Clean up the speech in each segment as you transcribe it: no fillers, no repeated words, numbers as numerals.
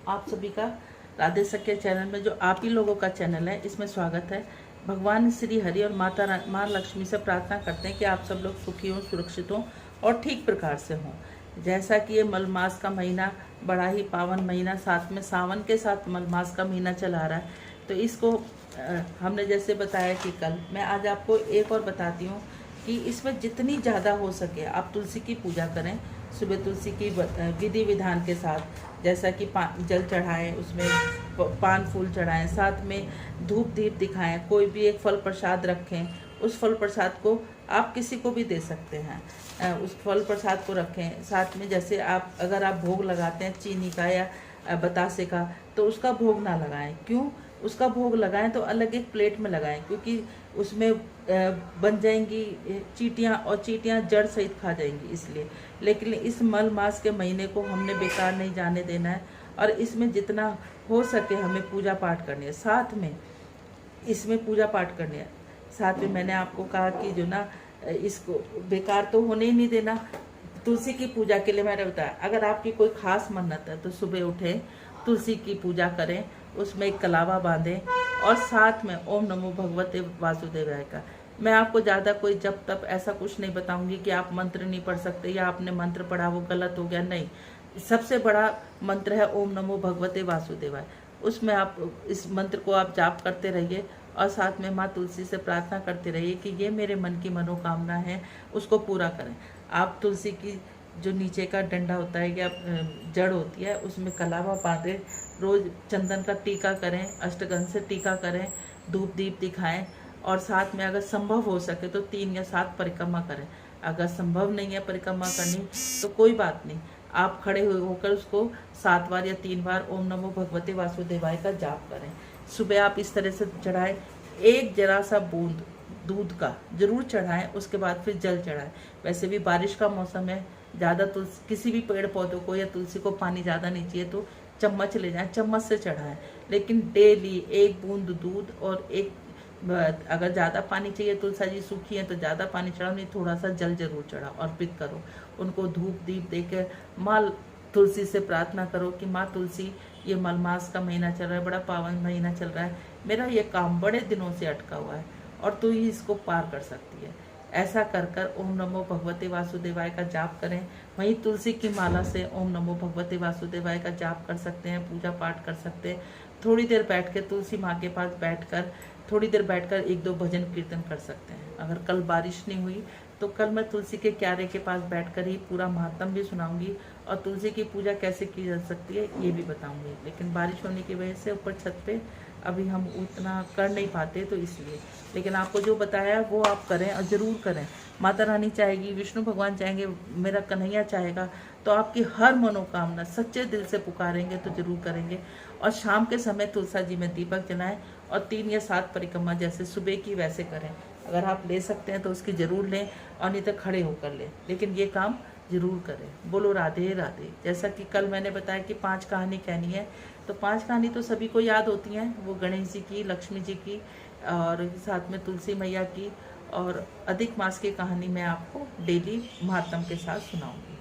आप सभी का राधे सख्य चैनल में, जो आप ही लोगों का चैनल है, इसमें स्वागत है। भगवान श्री हरि और माँ लक्ष्मी से प्रार्थना करते हैं कि आप सब लोग सुखी हों, सुरक्षित हों और ठीक प्रकार से हों। जैसा कि ये मल मास का महीना बड़ा ही पावन महीना, साथ में सावन के साथ मल मास का महीना चला रहा है, तो इसको हमने जैसे बताया कि कल, मैं आज आपको एक और बताती हूँ कि इसमें जितनी ज़्यादा हो सके आप तुलसी की पूजा करें। सुबह तुलसी की विधि विधान के साथ, जैसा कि जल चढ़ाएं, उसमें पान फूल चढ़ाएं, साथ में धूप दीप दिखाएं, कोई भी एक फल प्रसाद रखें। उस फल प्रसाद को आप किसी को भी दे सकते हैं, उस फल प्रसाद को रखें। साथ में जैसे आप अगर आप भोग लगाते हैं चीनी का या बतासे का, तो उसका भोग ना लगाएं। क्यों? उसका भोग लगाएं तो अलग एक प्लेट में लगाएं, क्योंकि उसमें बन जाएंगी चींटियाँ, और चींटियाँ जड़ सहित खा जाएंगी, इसलिए। लेकिन इस मल मास के महीने को हमने बेकार नहीं जाने देना है, और इसमें जितना हो सके हमें पूजा पाठ करनी है, साथ में इसमें पूजा पाठ करनी है। साथ में मैंने आपको कहा कि जो ना, इसको बेकार तो होने ही नहीं देना। तुलसी की पूजा के लिए मैंने बताया, अगर आपकी कोई खास मन्नत है तो सुबह उठें, तुलसी की पूजा करें, उसमें एक कलावा बांधें, और साथ में ओम नमो भगवते वासुदेवाय का। मैं आपको ज़्यादा कोई जब तब ऐसा कुछ नहीं बताऊंगी कि आप मंत्र नहीं पढ़ सकते या आपने मंत्र पढ़ा वो गलत हो गया, नहीं। सबसे बड़ा मंत्र है ओम नमो भगवते वासुदेवाय। उसमें आप इस मंत्र को आप जाप करते रहिए, और साथ में माँ तुलसी से प्रार्थना करते रहिए कि ये मेरे मन की मनोकामना है, उसको पूरा करें। आप तुलसी की जो नीचे का डंडा होता है या जड़ होती है, उसमें कलावा बांधे, रोज चंदन का टीका करें, अष्टगंध से टीका करें, धूप दीप दिखाएं, और साथ में अगर संभव हो सके तो 3 या 7 परिक्रमा करें। अगर संभव नहीं है परिक्रमा करनी तो कोई बात नहीं, आप खड़े होकर उसको 7 बार या 3 बार ओम नमो भगवते वासुदेवाय का जाप करें। सुबह आप इस तरह से चढ़ाएं, एक जरा सा बूंद दूध का जरूर चढ़ाएं, उसके बाद फिर जल चढ़ाएं। वैसे भी बारिश का मौसम है, ज़्यादा तुलसी, किसी भी पेड़ पौधों को या तुलसी को पानी ज़्यादा नहीं चाहिए, तो चम्मच ले जाएं, चम्मच से चढ़ाएं। लेकिन डेली एक बूंद दूध और एक, अगर ज़्यादा पानी चाहिए, तुलसा जी सूखी है तो ज़्यादा पानी चढ़ाओ, नहीं थोड़ा सा जल जरूर चढ़ाओ, अर्पित करो। उनको धूप दीप देकर माँ तुलसी से प्रार्थना करो कि माँ तुलसी, ये मलमास का महीना चल रहा है, बड़ा पावन महीना चल रहा है, मेरा ये काम बड़े दिनों से अटका हुआ है और तू ही इसको पार कर सकती है। ऐसा कर कर ओम नमो भगवते वासुदेवाय का जाप करें। वहीं तुलसी की माला से ओम नमो भगवते वासुदेवाय का जाप कर सकते हैं, पूजा पाठ कर सकते हैं। थोड़ी देर बैठ के तुलसी माँ के पास बैठकर, थोड़ी देर बैठकर 1-2 भजन कीर्तन कर सकते हैं। अगर कल बारिश नहीं हुई तो कल मैं तुलसी के क्यारे के पास बैठकर ही पूरा महात्म भी सुनाऊंगी, और तुलसी की पूजा कैसे की जा सकती है ये भी बताऊंगी। लेकिन बारिश होने की वजह से ऊपर छत पे अभी हम उतना कर नहीं पाते, तो इसलिए। लेकिन आपको जो बताया वो आप करें, और ज़रूर करें। माता रानी चाहेगी, विष्णु भगवान चाहेंगे, मेरा कन्हैया चाहेगा, तो आपकी हर मनोकामना सच्चे दिल से पुकारेंगे तो जरूर करेंगे। और शाम के समय तुलसा जी में दीपक जलाएं, और 3 या 7 परिक्रमा जैसे सुबह की वैसे करें। अगर आप ले सकते हैं तो उसकी ज़रूर लें, और नहीं तो खड़े होकर लें, लेकिन ये काम जरूर करें। बोलो राधे राधे। जैसा कि कल मैंने बताया कि 5 कहानी कहनी है, तो 5 कहानी तो सभी को याद होती हैं, वो गणेश जी की, लक्ष्मी जी की, और साथ में तुलसी मैया की, और अधिक मास की कहानी मैं आपको डेली महात्म के साथ सुनाऊंगी।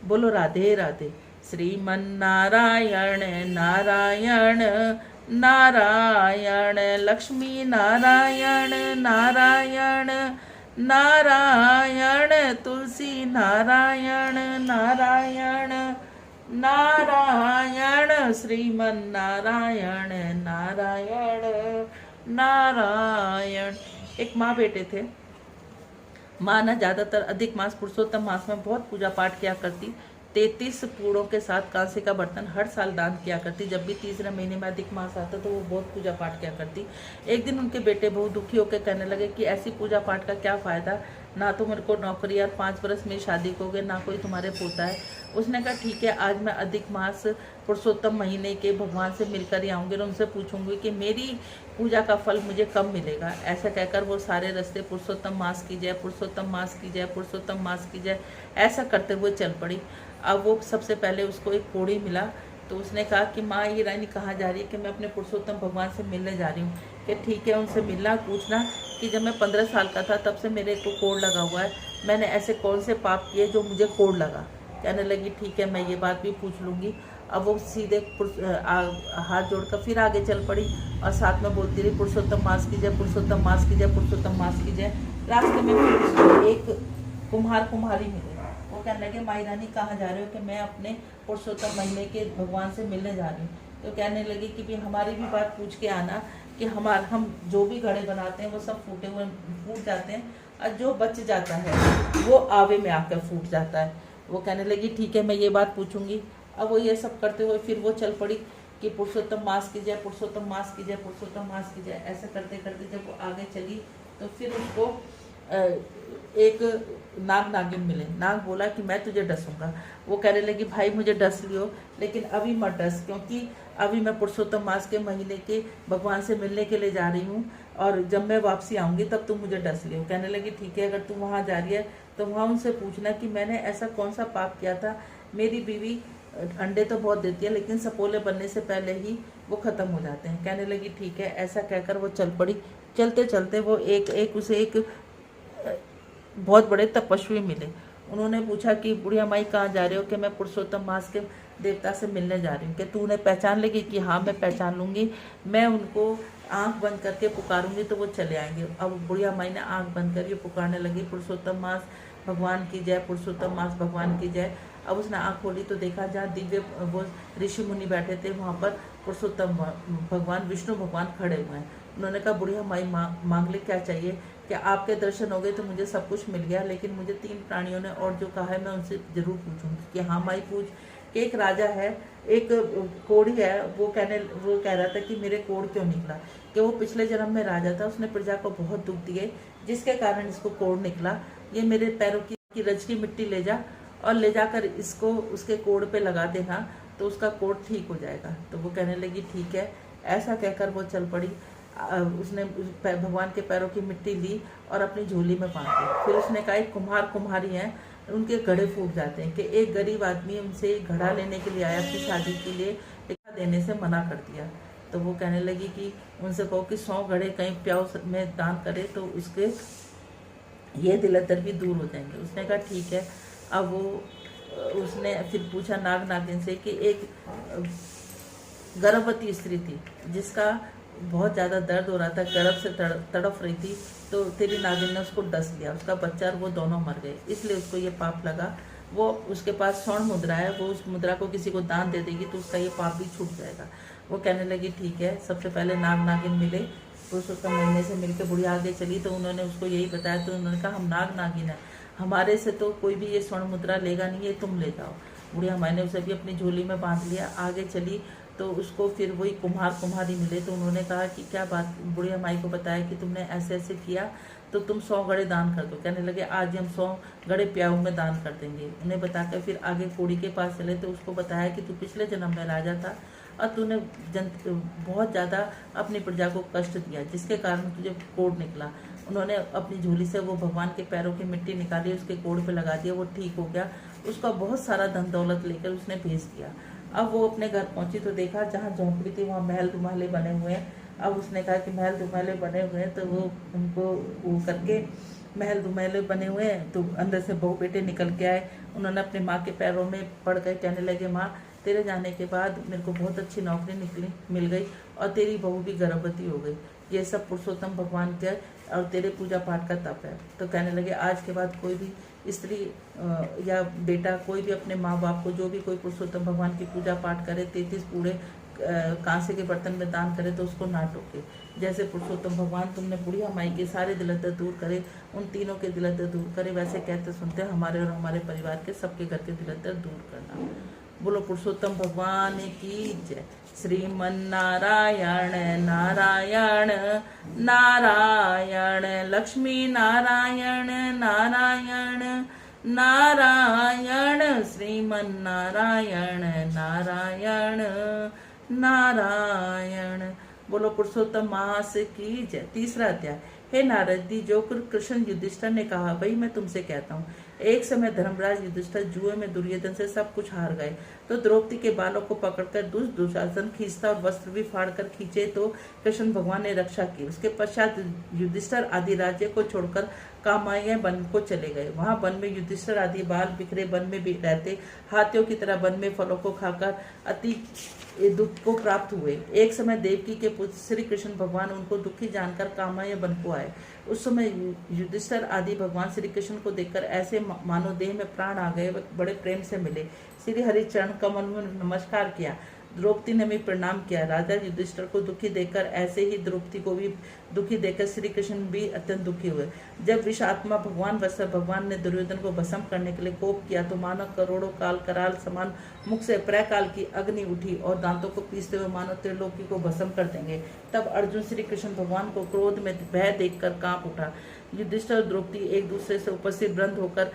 बोलो राधे राधे। श्रीमन नारायण नारायण नारायण, लक्ष्मी नारायण नारायण नारायण, तुलसी नारायण नारायण नारायण, श्रीमन नारायण नारायण नारायण। एक माँ बेटे थे। माँ ना ज़्यादातर अधिक मास, पुरुषोत्तम मास में बहुत पूजा पाठ किया करती। 33 पूड़ों के साथ कांसे का बर्तन हर साल दान किया करती। जब भी तीसरे महीने में अधिक मास आता तो वो बहुत पूजा पाठ किया करती। एक दिन उनके बेटे बहुत दुखी होकर कहने लगे कि ऐसी पूजा पाठ का क्या फ़ायदा, ना तो मेरे को नौकरी, और 5 वर्ष में शादी को गए, ना कोई तुम्हारे पोता है। उसने कहा ठीक है, आज मैं अधिक मास पुरुषोत्तम महीने के भगवान से मिलकर ही आऊँगी, और उनसे पूछूंगी कि मेरी पूजा का फल मुझे कब मिलेगा। ऐसा कहकर वो सारे रास्ते पुरुषोत्तम मास की जय, पुरुषोत्तम मास की जय, पुरुषोत्तम मास की जय, ऐसा करते हुए चल पड़ी। अब वो सबसे पहले उसको एक कोड़ी मिला, तो उसने कहा कि माँ ये रानी कहाँ जा रही है? कि मैं अपने पुरुषोत्तम भगवान से मिलने जा रही हूँ। कि ठीक है, उनसे मिलना, पूछना कि जब मैं 15 साल का था तब से मेरे को कोड़ लगा हुआ है, मैंने ऐसे कौन से पाप किए जो मुझे कोड़ लगा। कहने लगी ठीक है, मैं ये बात भी पूछ लूँगी। अब वो सीधे हाथ जोड़कर फिर आगे चल पड़ी और साथ में बोलती रही पुरुषोत्तम मास की जय, पुरुषोत्तम मास की जय, पुरुषोत्तम मास की जय। रास्ते में फिर एक कुम्हारी मिले। वो कहने लगे माई रानी कहाँ जा रहे हो? कि मैं अपने पुरुषोत्तम महीने के भगवान से मिलने जा रही हूँ। तो कहने लगे कि भी हमारी भी बात पूछ के आना कि हम जो भी घड़े बनाते हैं वो सब फूट जाते हैं और जो बच जाता है वो आवे में आकर फूट जाता है। वो कहने लगी ठीक है, मैं ये बात पूछूंगी। अब वो ये सब करते हुए फिर वो चल पड़ी कि पुरुषोत्तम मास की जय, पुरुषोत्तम मास की जय, पुरुषोत्तम मास की जय। ऐसा करते करते जब वो आगे चली तो फिर उसको एक नागिन मिले। नाग बोला कि मैं तुझे डसूंगा। वो कहने लगी भाई मुझे डस लियो, लेकिन अभी मत डस, क्योंकि अभी मैं पुरुषोत्तम मास के महीने के भगवान से मिलने के लिए जा रही हूँ और जब मैं वापसी आऊँगी तब तुम मुझे डस लियो। कहने लगी ठीक है, अगर तुम वहाँ जा रही है तो वहाँ उनसे पूछना कि मैंने ऐसा कौन सा पाप किया था। मेरी बीवी अंडे तो बहुत देती है लेकिन सपोले बनने से पहले ही वो ख़त्म हो जाते हैं। कहने लगी ठीक है। ऐसा कहकर वो चल पड़ी। चलते चलते वो उसे एक बहुत बड़े तपस्वी मिले। उन्होंने पूछा कि बुढ़िया माई कहाँ जा रहे हो? कि मैं पुरुषोत्तम मास के देवता से मिलने जा रही हूँ। कि तू उन्हें पहचान लेगी? कि हाँ मैं पहचान लूँगी, मैं उनको आंख बंद करके पुकारूंगी तो वो चले आएंगे। अब बुढ़िया माई ने आंख बंद कर ये पुकारने लगी पुरुषोत्तम मास भगवान की जय, पुरुषोत्तम मास भगवान की जय। अब उसने आंख खोली तो देखा जहाँ दिव्य वो ऋषि मुनि बैठे थे वहाँ पर पुरुषोत्तम भगवान विष्णु भगवान खड़े हुए हैं। उन्होंने कहा बुढ़िया माई मांग ले, क्या चाहिए? कि आपके दर्शन हो गए तो मुझे सब कुछ मिल गया, लेकिन मुझे 3 प्राणियों ने और जो कहा है मैं उनसे जरूर पूछूंगी। कि हाँ माई पूछ। कि एक राजा है, एक कोढ़ी है, वो कह रहा था कि मेरे कोढ़ क्यों निकला? कि वो पिछले जन्म में राजा था, उसने प्रजा को बहुत दुख दिए जिसके कारण इसको कोढ़ निकला। ये मेरे पैरों की रजकी मिट्टी ले जा और ले जाकर इसको उसके कोढ़ पे लगा देना तो उसका कोढ़ ठीक हो जाएगा। तो वो कहने लगी ठीक है। ऐसा कहकर वो चल पड़ी। उसने भगवान के पैरों की मिट्टी ली और अपनी झोली में बांध दी। फिर उसने कहा एक कुम्हारी हैं, उनके घड़े फूट जाते हैं। कि एक गरीब आदमी उनसे घड़ा लेने के लिए आया अपनी शादी के लिए, लेकिन देने से मना कर दिया। तो वो कहने लगी कि उनसे कहो कि 100 घड़े कहीं प्याऊ में दान करे तो उसके ये दिलदर भी दूर हो जाएंगे। उसने कहा ठीक है। अब उसने फिर पूछा नागिन से कि एक गर्भवती स्त्री थी जिसका बहुत ज़्यादा दर्द हो रहा था, गर्भ से तड़प रही थी, तो तेरी नागिन ने उसको डस लिया, उसका बच्चा और वो दोनों मर गए, इसलिए उसको ये पाप लगा। वो उसके पास स्वर्ण मुद्रा है, वो उस मुद्रा को किसी को दान दे देगी तो उसका ये पाप भी छूट जाएगा। वो कहने लगी ठीक है। सबसे पहले नागिन मिले, पुरुषोत्तम महीने से मिलकर बुढ़िया आगे चली तो उन्होंने उसको यही बताया। तो उन्होंने कहा हम नागिन है, हमारे से तो कोई भी ये स्वर्ण मुद्रा लेगा नहीं, ये तुम ले जाओ। बुढ़िया माई ने उसे भी अपनी झोली में बांध लिया। आगे चली तो उसको फिर वही कुम्हारी मिले। तो उन्होंने कहा कि क्या बात? बुढ़िया माई को बताया कि तुमने ऐसे ऐसे किया तो तुम 100 घड़े दान कर दो। कहने लगे आज हम 100 घड़े प्याऊ में दान कर देंगे। उन्हें बताकर फिर आगे कोड़ी के पास चले तो उसको बताया कि तू पिछले जन्म में राजा था और तूने बहुत ज़्यादा अपनी प्रजा को कष्ट दिया जिसके कारण तुझे कोढ़ निकला। उन्होंने अपनी झोली से वो भगवान के पैरों की मिट्टी निकाली, उसके कोढ़ पे लगा दिया, वो ठीक हो गया। उसका बहुत सारा धन दौलत लेकर उसने भेज दिया। अब वो अपने घर पहुंची तो देखा जहाँ झोंपड़ी थी वहाँ महल दुमाले बने हुए हैं। अब उसने कहा कि महल दुमाले बने हुए हैं तो वो उनको वो करके महल दुमाले बने हुए हैं। तो अंदर से बहू बेटे निकल के आए। उन्होंने अपनी माँ के पैरों में पड़ गए, कहने लगे माँ तेरे जाने के बाद मेरे को बहुत अच्छी नौकरी मिल गई और तेरी बहू भी गर्भवती हो गई। ये सब पुरुषोत्तम भगवान के और तेरे पूजा पाठ का तप है। तो कहने लगे आज के बाद कोई भी स्त्री या बेटा कोई भी अपने माँ बाप को जो भी कोई पुरुषोत्तम भगवान की पूजा पाठ करे 33 पूरे कांसे के बर्तन में दान करे तो उसको ना टोके। जैसे पुरुषोत्तम भगवान तुमने बुढ़िया माई के सारे दिलदर दूर करे, उन तीनों के दिलदर दूर करे, वैसे कहते सुनते हमारे और हमारे परिवार के सबके घर के दिलदर दूर करना। बोलो पुरुषोत्तम भगवान की जय। श्रीमन नारायण नारायण नारायण, लक्ष्मी नारायण नारायण नारायण, श्रीमन नारायण नारायण नारायण। बोलो पुरुषोत्तम मास की जय। तीसरा अध्याय। हे नारद जी, जो कृष्ण युधिष्ठिर ने कहा वही मैं तुमसे कहता हूँ। एक समय धर्मराज युधिष्ठिर जुए में दुर्योधन से सब कुछ हार गए, तो द्रौपदी के बालों को पकड़कर दुशासन खींचता और वस्त्र भी फाड़कर खींचे तो कृष्ण भगवान ने रक्षा की। उसके पश्चात युधिष्ठिर आदि राज्य को छोड़कर कामायन वन को चले गए। वहां वन में युधिष्ठिर आदि बाल बिखरे वन में भी रहते, हाथियों की तरह वन में फलों को खाकर अति दुख को प्राप्त हुए। एक समय देवकी के पुत्र श्री कृष्ण भगवान उनको दुखी जानकर कामायन वन को आए। उस समय युधिष्ठिर आदि भगवान श्री कृष्ण को देखकर ऐसे मानो देह में प्राण आ गए, बड़े प्रेम से मिले। श्री हरि चरण कमल में नमस्कार किया। द्रौपदी ने भी प्रणाम किया। राजा युधिष्ठिर को दुखी देखकर ऐसे ही द्रौपदी को भी दुखी देखकर श्री कृष्ण भी अत्यंत दुखी हुए। जब विषात्मा भगवान वत्स भगवान ने दुर्योधन को भस्म करने के लिए कोप किया तो मानो करोड़ों काल कराल समान मुख से प्रकाल की अग्नि उठी और दांतों को पीसते हुए मानो त्रिलोकी को भस्म कर देंगे। तब अर्जुन श्री कृष्ण भगवान को क्रोध में भय देखकर कांप उठा। युधिष्ठिर और द्रौपदी एक दूसरे से उपस्थित वृंद होकर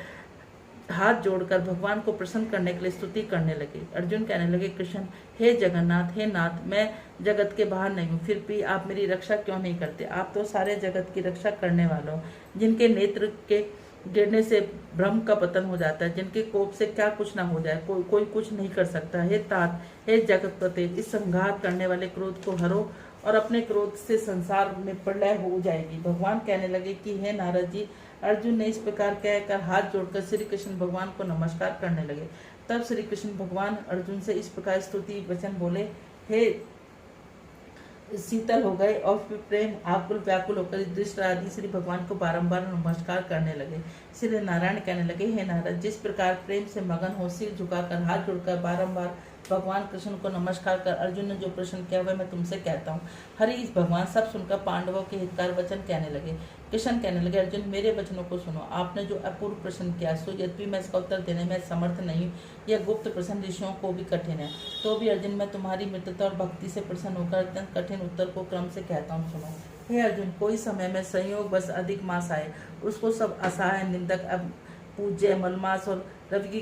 हाथ जोड़कर भगवान को प्रसन्न करने के लिए स्तुति करने लगे। अर्जुन कहने लगे, कृष्ण हे जगन्नाथ, हे नाथ, मैं जगत के बाहर नहीं हूँ, फिर भी आप मेरी रक्षा क्यों नहीं करते? आप तो सारे जगत की रक्षा करने वाले हो, जिनके नेत्र के गिरने से ब्रह्म का पतन हो जाता है, जिनके कोप से क्या कुछ ना हो जाए, कोई कुछ नहीं कर सकता। हे तात, हे जगतपते, इस संहार करने वाले क्रोध को हरो और अपने क्रोध से संसार में प्रलय हो जाएगी। भगवान कहने लगे कि हे नारद जी, अर्जुन ने इस प्रकार कहकर हाथ जोड़कर श्री कृष्ण भगवान को नमस्कार करने लगे। तब श्री कृष्ण भगवान अर्जुन से इस प्रकार स्तुति वचन बोले, हे शीतल हो गए और फिर प्रेम आकुल व्याकुल होकर युधिष्ठिर आदि श्री भगवान को बारंबार नमस्कार करने लगे। श्री नारायण कहने लगे, हे नारद, जिस प्रकार प्रेम से मगन हो सिर झुकाकर हाथ जोड़कर बारंबार भगवान कृष्ण को नमस्कार कर अर्जुन ने जो प्रश्न किया वह मैं तुमसे कहता हूँ। हरि इस भगवान सब सुनकर पांडवों के हितकार वचन कहने लगे। कृष्ण कहने लगे, अर्जुन मेरे वचनों को सुनो। आपने जो अपूर्व प्रश्न किया सो यद्यपि मैं इसका उत्तर देने में समर्थ नहीं हूँ, यह गुप्त प्रश्न ऋषियों को भी कठिन है, तो भी अर्जुन मैं तुम्हारी मित्रता और भक्ति से प्रसन्न होकर अत्यंत कठिन उत्तर को क्रम से कहता हूँ, सुनो। हे अर्जुन, कोई समय में संयोग बस अधिक मास आए, उसको सब असहाय निंदक अब पूज्य मलमास और रवि की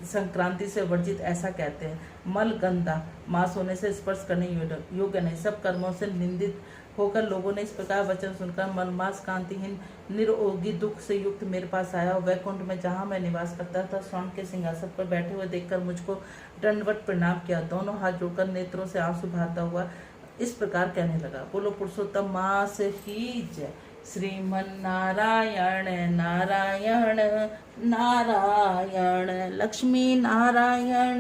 संक्रांति से वर्जित ऐसा कहते हैं। मल गंदा मास होने से स्पर्श करने योग्य नहीं। सब कर्मों से निंदित होकर लोगों ने इस प्रकार वचन सुनकर मलमास कांतिहीन निरोगी दुख से युक्त मेरे पास आया और वैकुंठ में जहाँ मैं निवास करता था स्वर्ण के सिंहासन पर बैठे हुए देखकर मुझको दंडवत प्रणाम किया। दोनों हाथ जोड़कर नेत्रों से आंसू बहाता हुआ इस प्रकार कहने लगा, बोलो पुरुषोत्तम मास की जय। श्रीमन नारायण नारायण नारायण, लक्ष्मी नारायण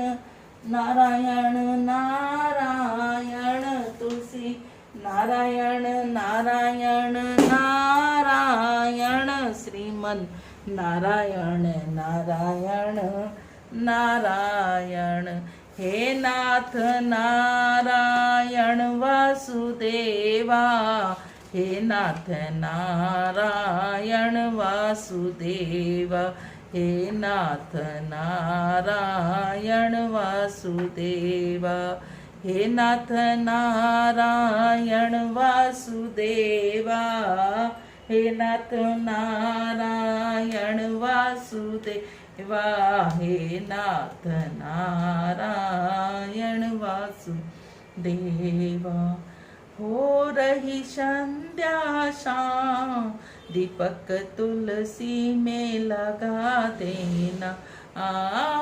नारायण नारायण, तुलसी नारायण नारायण नारायण, श्रीमन नारायण नारायण नारायण। हे नाथ नारायण वासुदेवा, हे नाथ नारायण वासुदेवा, हे नाथ नारायण वासुदेवा, हे नाथ नारायण वासुदेवा, हे नाथ नारायण वासुदेवा, हे नाथ नारायण वासुदेवा। हो रही संध्या शाम, दीपक तुलसी में लगा देना।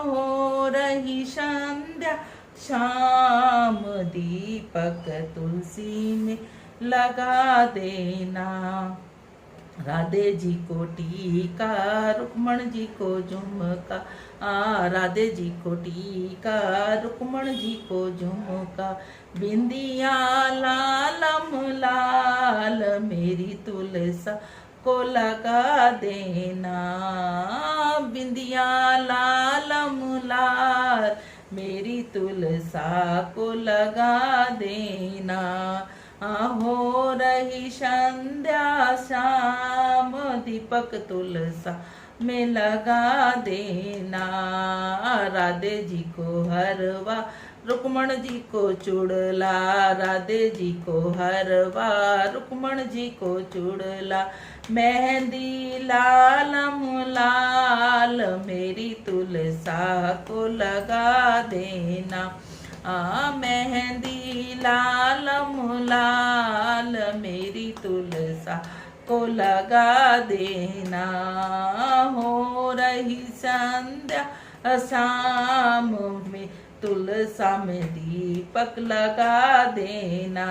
हो रही संध्या शाम, दीपक तुलसी में लगा देना। राधे जी को टीका, रुक्मण जी को झुमका, राधे जी को टीका, रुक्मण जी को झुमका। बिंदिया लालम लाल, मेरी तुलसा को लगा देना। बिंदिया लालम लाल, मेरी तुलसा को लगा देना। हो रही संध्या शाम, दीपक तुलसा में लगा देना। राधे जी को हरवा, रुक्मण जी को चुड़ला, राधे जी को हरवा, रुक्मण जी को चुड़ला। मेहंदी लालम लाल, मेरी तुलसा को लगा देना। मेहंदी लालम लाल, मेरी तुलसा को लगा देना। हो रही संध्या शाम में तुलसा में दीपक लगा देना।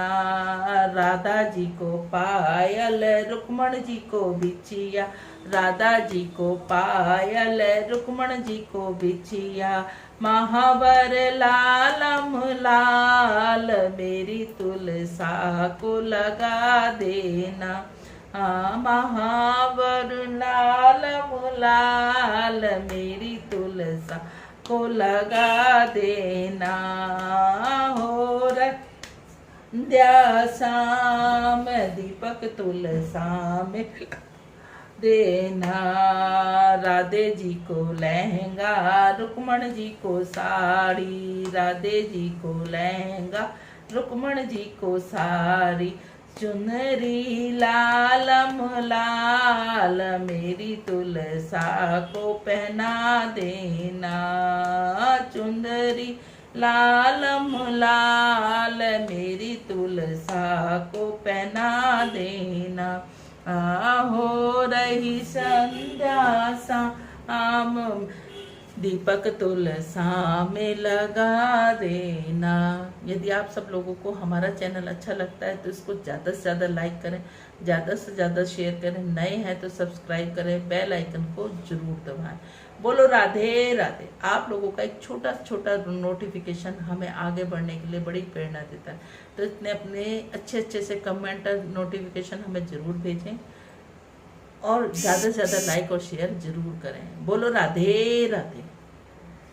राधा जी को पायल रुक्मण जी को बिछिया, राधा जी को पायल रुक्मण जी को बिछिया। महावर लालम लाल मेरी तुलसा को लगा देना। महावर लालम लाल मेरी तुलसा को लगा देना। हो संध्या शाम दीपक तुलसा में देना। राधे जी को लहंगा रुक्मण जी को साड़ी, राधे जी को लहंगा रुक्मण जी को साड़ी। चुनरी लालम लाल मेरी तुलसा को पहना देना। चुनरी लालम लाल मेरी तुलसा को पहना देना। हो रही संध्या शाम दीपक तुलसा में लगा देना। यदि आप सब लोगों को हमारा चैनल अच्छा लगता है तो इसको ज़्यादा से ज़्यादा लाइक करें, ज़्यादा से ज़्यादा शेयर करें। नए हैं तो सब्सक्राइब करें, बेल आइकन को जरूर दबाएं। बोलो राधे राधे। आप लोगों का एक छोटा छोटा नोटिफिकेशन हमें आगे बढ़ने के लिए बड़ी प्रेरणा देता है, तो इतने अपने अच्छे अच्छे से कमेंट नोटिफिकेशन हमें जरूर भेजें और ज़्यादा से ज़्यादा लाइक और शेयर जरूर करें। बोलो राधे राधे।